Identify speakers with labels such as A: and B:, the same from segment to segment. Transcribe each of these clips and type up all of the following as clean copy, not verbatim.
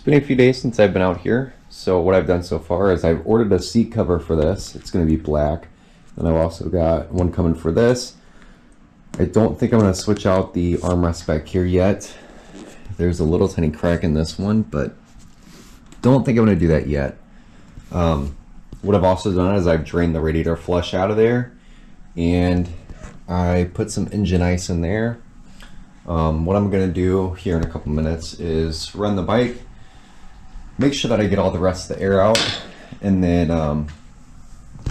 A: been a few days since I've been out here, so what I've done so far is I've ordered a seat cover for this. It's going to be black, and I've also got one coming for this. I don't think I'm going to switch out the armrest back here yet. There's a little tiny crack in this one, but don't think I'm going to do that yet. What I've also done is I've drained the radiator flush out of there, and I put some engine ice in there. What I'm going to do here in a couple minutes is run the bike, make sure that I get all the rest of the air out, and then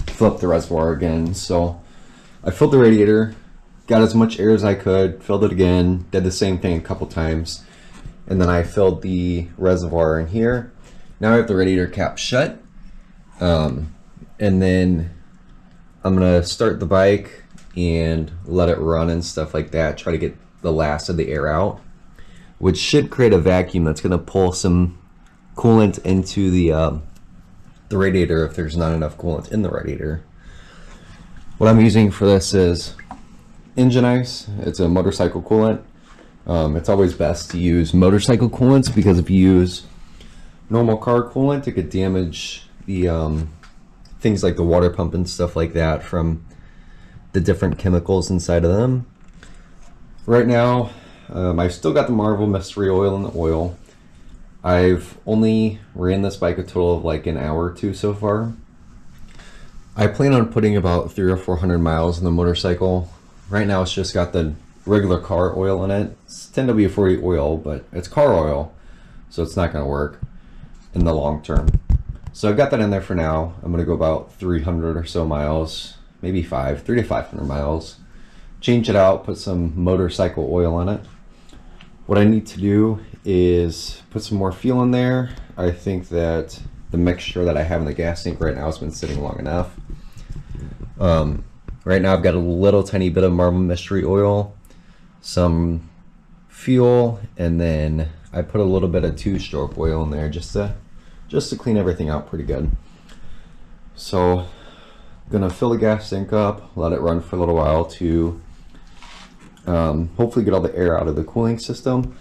A: fill up the reservoir again. So I filled the radiator, got as much air as I could, filled it again, did the same thing a couple times, and then I filled the reservoir in here. Now I have the radiator cap shut, and then I'm going to start the bike and let it run and stuff like that, try to get the last of the air out, which should create a vacuum that's going to pull some coolant into the radiator if there's not enough coolant in the radiator. What I'm using for this is engine ice. It's a motorcycle coolant. It's always best to use motorcycle coolants because if you use normal car coolant, it could damage the things like the water pump and stuff like that from the different chemicals inside of them. Right now, I've still got the Marvel Mystery Oil in the oil. I've only ran this bike a total of like an hour or two so far. I plan on putting about 300 or 400 miles in the motorcycle. Right now it's just got the regular car oil in it. It's 10W40 oil, but it's car oil, so it's not going to work in the long term. So I've got that in there for now. I'm going to go about 300 or so miles, maybe 3 to 500 miles. Change it out, put some motorcycle oil in it. What I need to do is put some more fuel in there. I think that the mixture that I have in the gas tank right now has been sitting long enough. Right now I've got a little tiny bit of Marvel Mystery Oil, some fuel, and then I put a little bit of 2-stroke oil in there just to clean everything out pretty good. So I'm gonna fill the gas tank up, let it run for a little while to hopefully get all the air out of the cooling system.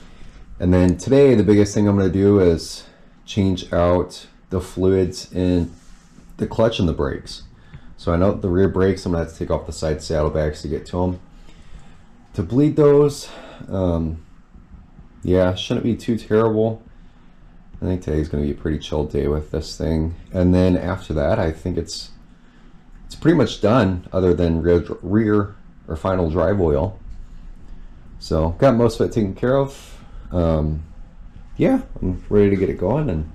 A: And then today the biggest thing I'm going to do is change out the fluids in the clutch and the brakes. So I know the rear brakes I'm going to have to take off the side saddlebags to get to them. To bleed those, yeah, shouldn't be too terrible. I think today's going to be a pretty chill day with this thing. And then after that I think it's pretty much done other than rear or final drive oil. So got most of it taken care of. Yeah, I'm ready to get it going, and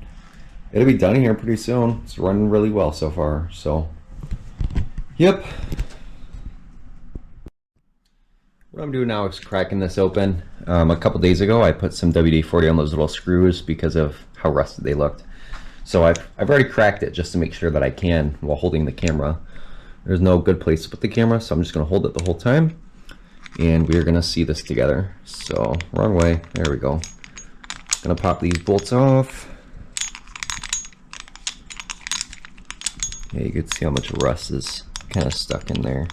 A: it'll be done here pretty soon. It's running really well so far. So, yep. What I'm doing now is cracking this open. A couple days ago, I put some WD-40 on those little screws because of how rusted they looked. So I've already cracked it just to make sure that I can while holding the camera. There's no good place to put the camera, so I'm just going to hold it the whole time. And we're gonna see this together. So, wrong way. There we go. Gonna pop these bolts off. Yeah, you can see how much rust is kind of stuck in there.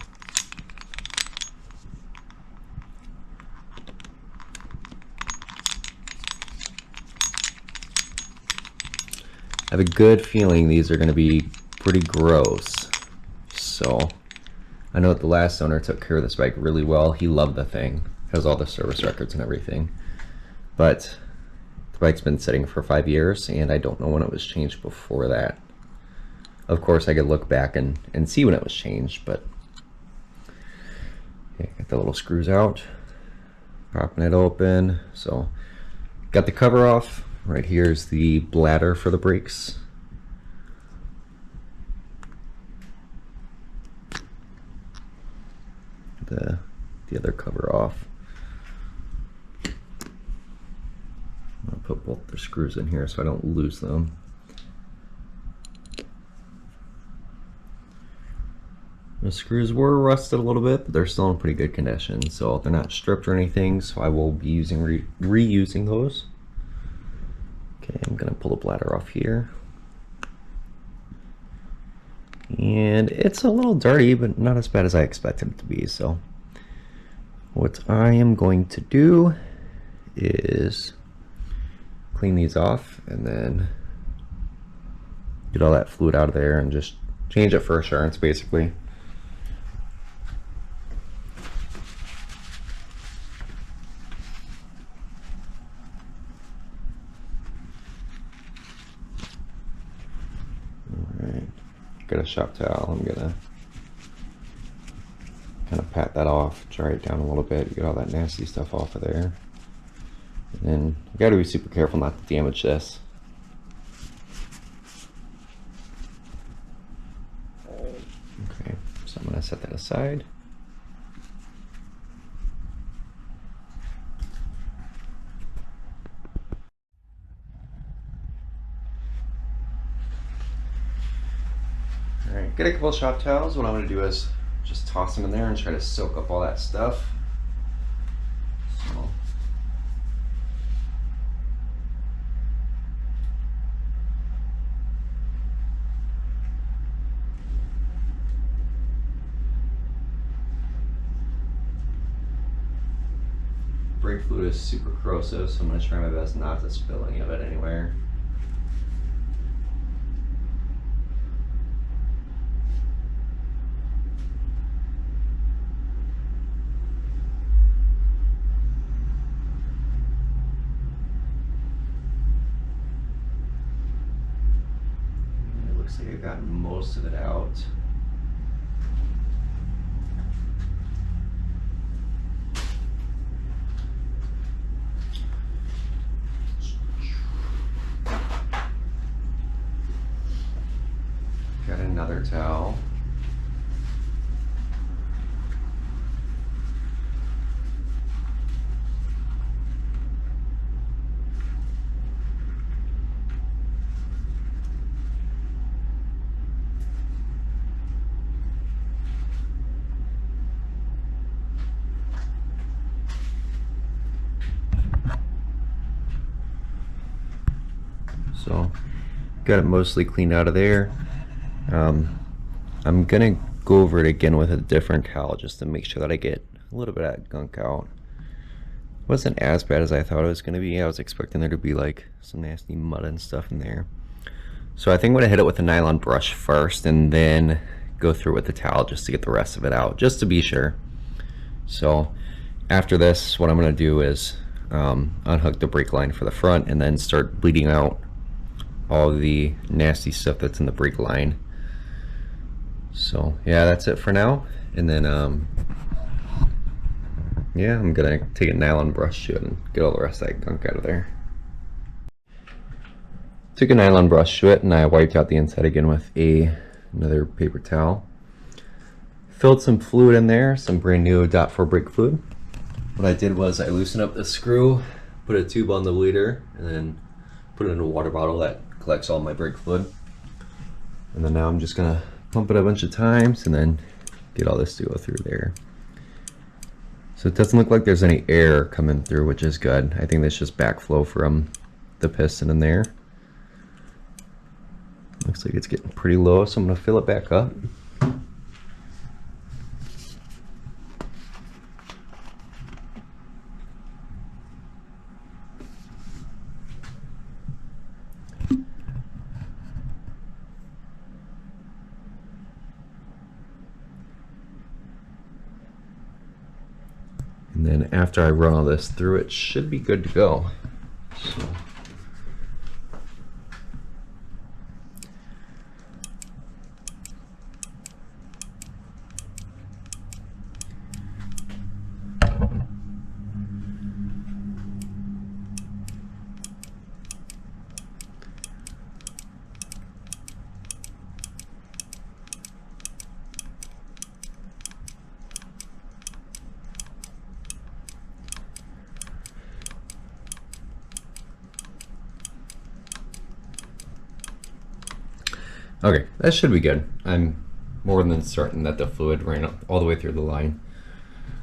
A: I have a good feeling these are gonna be pretty gross. So I know that the last owner took care of this bike really well. He loved the thing. Has all the service records and everything. But the bike's been sitting for 5 years, and I don't know when it was changed before that. Of course, I could look back and see when it was changed, but okay, got the little screws out. Popping it open. So, got the cover off. Right here's the bladder for the brakes. The other cover off. I'll put both the screws in here so I don't lose them. The screws were rusted a little bit, but they're still in pretty good condition, so they're not stripped or anything, so I will be using reusing those. Okay, I'm gonna pull the bladder off here. And it's a little dirty, but not as bad as I expected it to be. So what I am going to do is clean these off and then get all that fluid out of there and just change it for assurance, basically. Alright, got a shop towel. I'm gonna kind of pat that off, dry it down a little bit, get all that nasty stuff off of there. And then you gotta be super careful not to damage this. Okay, so I'm gonna set that aside. Alright, get a couple shop towels. What I'm gonna do is just toss them in there and try to soak up all that stuff. So, brake fluid is super corrosive, so I'm going to try my best not to spill any of it anywhere. It looks like I've gotten most of it out. Got another towel. So, got it mostly cleaned out of there. I'm gonna go over it again with a different towel just to make sure that I get a little bit of that gunk out. It wasn't as bad as I thought it was gonna be. I was expecting there to be like some nasty mud and stuff in there. So I think I'm gonna hit it with a nylon brush first and then go through with the towel just to get the rest of it out, just to be sure. So after this, what I'm gonna do is unhook the brake line for the front and then start bleeding out all the nasty stuff that's in the brake line. So yeah, that's it for now. And then yeah, I'm gonna take a nylon brush to it and get all the rest of that gunk out of there. Took a nylon brush to it and I wiped out the inside again with another paper towel. Filled some fluid in there, some brand new .4 brake fluid. What I did was I loosened up the screw, put a tube on the bleeder, and then put it in a water bottle that collects all my brake fluid. And then now I'm just gonna pump it a bunch of times and then get all this to go through there. So it doesn't look like there's any air coming through, which is good. I think that's just backflow from the piston in there. Looks like it's getting pretty low, so I'm gonna fill it back up. And then after I run all this through, it should be good to go. So. Okay, that should be good. I'm more than certain that the fluid ran up all the way through the line.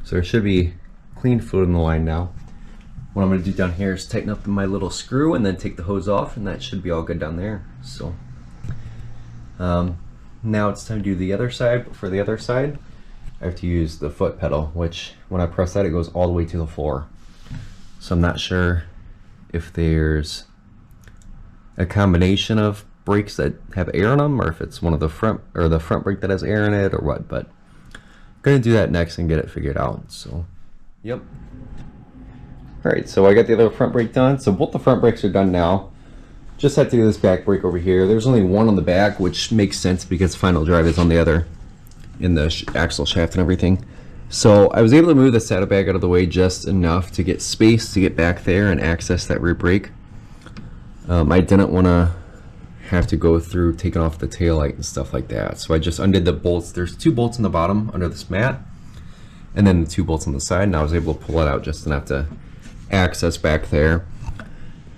A: So there should be clean fluid in the line now. What I'm going to do down here is tighten up my little screw and then take the hose off, and that should be all good down there. So now it's time to do the other side. But for the other side, I have to use the foot pedal, which when I press that, it goes all the way to the floor. So I'm not sure if there's a combination of brakes that have air in them, or if it's one of the front brake that has air in it, or what. But I'm gonna do that next and get it figured out. So, yep. All right, so I got the other front brake done. So both the front brakes are done now. Just have to do this back brake over here. There's only one on the back, which makes sense because final drive is on the other, in the axle shaft and everything. So I was able to move the saddlebag out of the way just enough to get space to get back there and access that rear brake. I didn't want to have to go through taking off the taillight and stuff like that. So I just undid the bolts. There's 2 bolts in the bottom under this mat, and then the 2 bolts on the side, and I was able to pull it out just enough to access back there.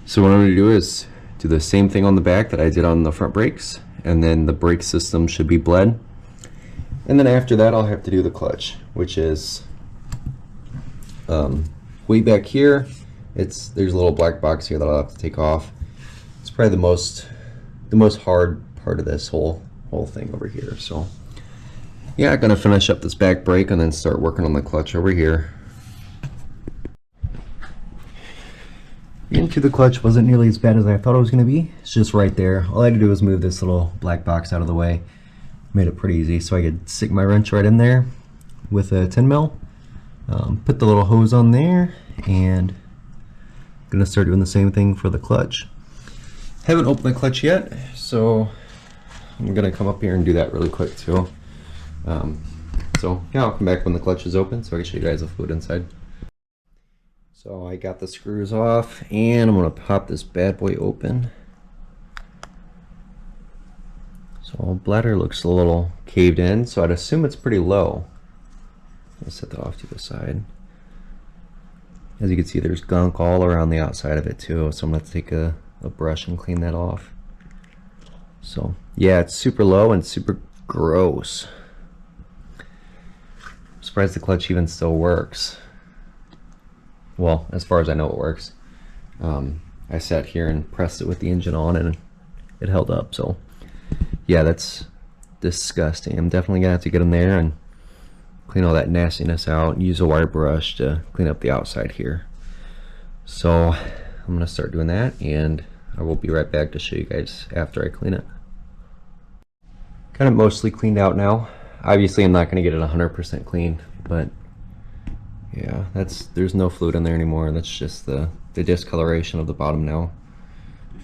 A: So what I'm going to do is do the same thing on the back that I did on the front brakes, and then the brake system should be bled. And then after that, I'll have to do the clutch, which is way back here. There's a little black box here that I'll have to take off. It's probably the most hard part of this whole thing over here. So yeah, I'm gonna finish up this back brake and then start working on the clutch over here. Into the clutch wasn't nearly as bad as I thought it was gonna be. It's just right there. All I had to do was move this little black box out of the way. Made it pretty easy, so I could stick my wrench right in there with a 10 mil. Put the little hose on there, and I'm gonna start doing the same thing for the clutch. Haven't opened the clutch yet, so I'm gonna come up here and do that really quick too. So yeah, I'll come back when the clutch is open so I can show you guys the fluid inside. So I got the screws off, and I'm gonna pop this bad boy open. So bladder looks a little caved in, so I'd assume it's pretty low. I'll set that off to the side. As you can see, there's gunk all around the outside of it too, so I'm going to take a brush and clean that off. So yeah, it's super low and super gross. I'm surprised the clutch even still works. Well, as far as I know it works. I sat here and pressed it with the engine on and it held up, so yeah, that's disgusting. I'm definitely gonna have to get in there and clean all that nastiness out and use a wire brush to clean up the outside here. So I'm gonna start doing that, and I will be right back to show you guys after I clean it. Kind of mostly cleaned out now. Obviously I'm not gonna get it 100% clean, but yeah, there's no fluid in there anymore. That's just the discoloration of the bottom now.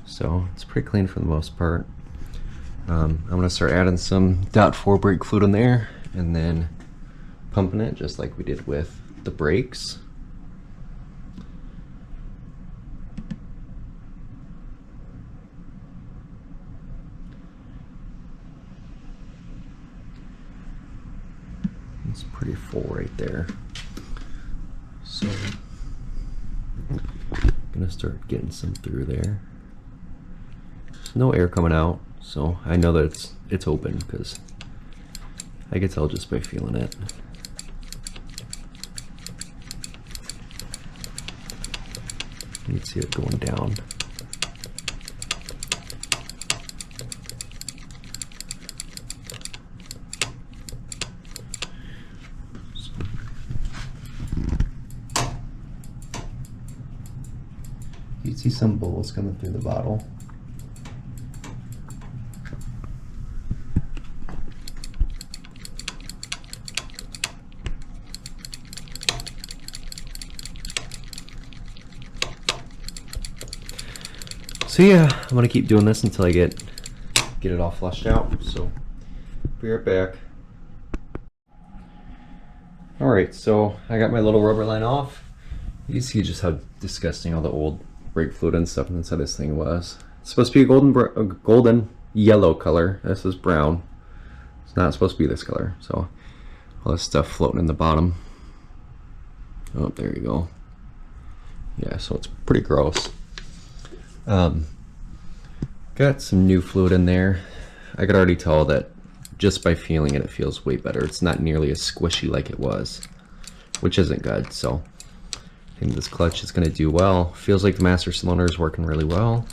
A: So it's pretty clean for the most part. I'm going to start adding some .4 brake fluid in there and then pumping it just like we did with the brakes. It's pretty full right there. So I'm going to start getting some through there. There's no air coming out, so I know that it's open because I can tell just by feeling it. You can see it going down. You see some bubbles coming through the bottle. So yeah, I'm gonna keep doing this until I get it all flushed out. So be right back. Alright, so I got my little rubber line off. You can see just how disgusting all the old brake fluid and stuff inside this thing was. It's supposed to be a golden yellow color. This is brown. It's not supposed to be this color. So all this stuff floating in the bottom. Oh, there you go. Yeah, so it's pretty gross. Got some new fluid in there. I could already tell that just by feeling it, it feels way better. It's not nearly as squishy like it was, which isn't good. So I think this clutch is going to do well. Feels like the master cylinder is working really well.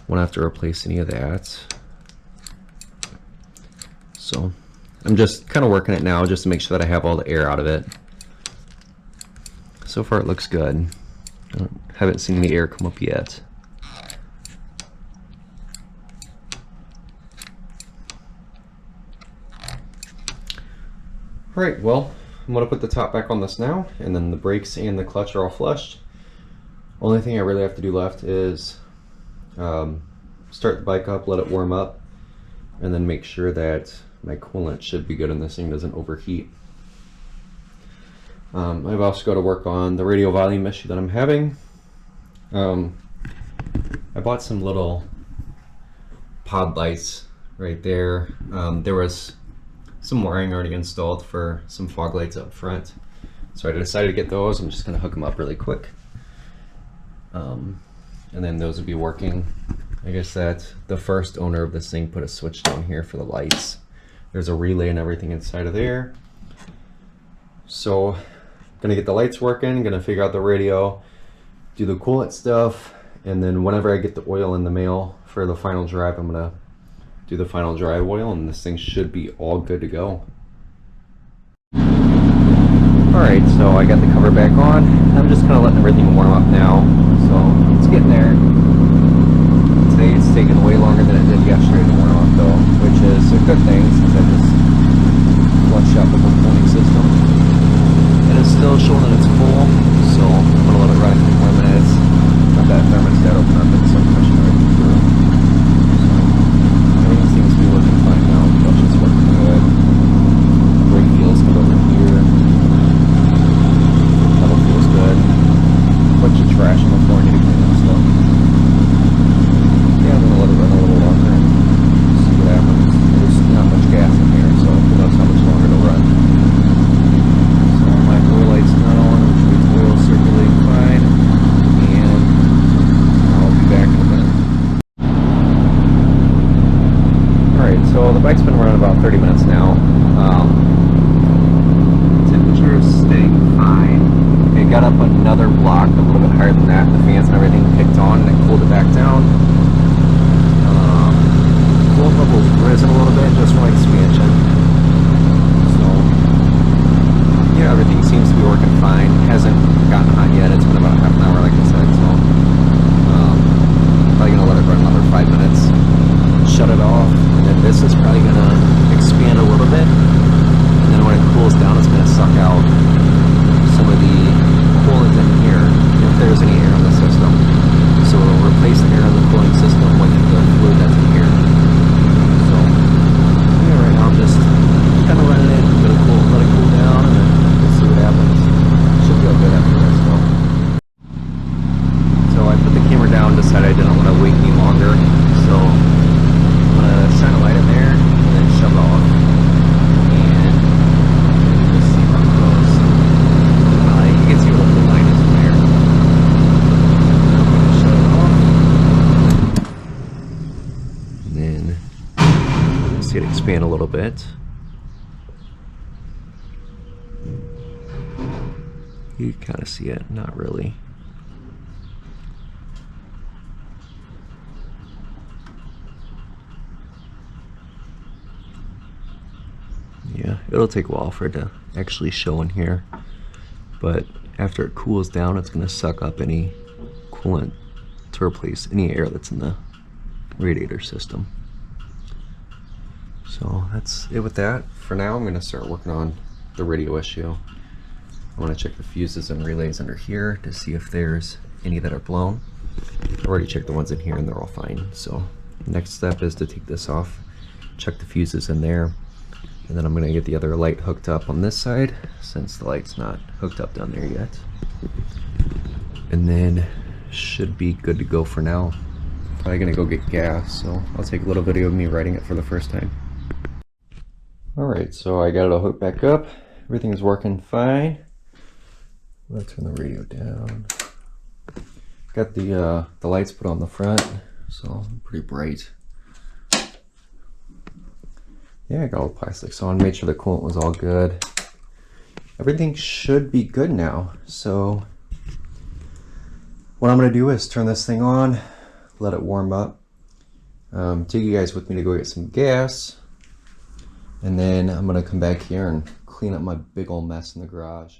A: Won't have to replace any of that. So I'm just kind of working it now just to make sure that I have all the air out of it. So far it looks good. I haven't seen any air come up yet. Alright, well, I'm going to put the top back on this now, and then the brakes and the clutch are all flushed. Only thing I really have to do left is start the bike up, let it warm up, and then make sure that my coolant should be good and this thing doesn't overheat. I've also got to work on the radio volume issue that I'm having. I bought some little pod lights right there. There was some wiring already installed for some fog lights up front, so I decided to get those. I'm just going to hook them up really quick, and then those will be working. I guess that the first owner of this thing put a switch down here for the lights. There's a relay and everything inside of there. So gonna get the lights working, gonna figure out the radio, do the coolant stuff, and then whenever I get the oil in the mail for the final drive, I'm gonna do the final drive oil, and this thing should be all good to go. Alright, so I got the cover back on. I'm just kind of letting everything warm up now, so it's getting there. Today it's taken way longer than it did yesterday to warm up though, which is a good thing since I just flushed out the whole cooling system. And it's still showing that it's full, so I'm going to let it run a couple more minutes. Got that thermostat open up and some pushing right through. So everything seems to be looking fine now. Clutch is working good. Brake feels good over here. Pedal feels good. Bunch of trash on the floor, need to clean up stuff. Yeah, I'm going to let it run a little longer and see what happens. There's not much gas in here, so who knows how much longer it'll run. So my oil light's not on, which means oil circulating fine, and I'll be back in a minute. Alright, so the bike's been running about 30 minutes now. Temperature is staying fine. It got up another block, a little bit higher than that. The fans and everything kicked on and it cooled it back down. Coolant level's risen a little bit just from expansion. So yeah, everything seems to be working fine. Hasn't gotten hot yet. It's been about half an hour, like I said. So probably gonna let it run another 5 minutes. Shut it off, and then this is probably gonna expand a little bit. And then when it cools down, it's gonna suck out some of the coolant in here, if there's any air in the system. So it'll replace the air in the cooling system with the fluid that's in here. So yeah, right now I'm just kind of letting it, let it cool down, and then we'll see what happens. Should feel good after this though. So I put the camera down, decided I didn't want to wait any longer, so I'm gonna shine a light in there and then shut it off. And just see how it goes. You can see what the light is in there. I'm gonna shut it off. And then see it expand a little bit. You can kind of see it, not really. Yeah, it'll take a while for it to actually show in here, but after it cools down, it's going to suck up any coolant to replace any air that's in the radiator system. So that's it with that. For now, I'm going to start working on the radio issue. I want to check the fuses and relays under here to see if there's any that are blown. I've already checked the ones in here and they're all fine. So the next step is to take this off, check the fuses in there, and then I'm going to get the other light hooked up on this side since the light's not hooked up down there yet. And then should be good to go for now. Probably going to go get gas, so I'll take a little video of me riding it for the first time. Alright, so I got it all hooked back up. Everything's working fine. I'm going to turn the radio down. Got the lights put on the front, so pretty bright. Yeah, I got all the plastics on, made sure the coolant was all good. Everything should be good now. So what I'm going to do is turn this thing on, let it warm up, take you guys with me to go get some gas, and then I'm going to come back here and clean up my big old mess in the garage.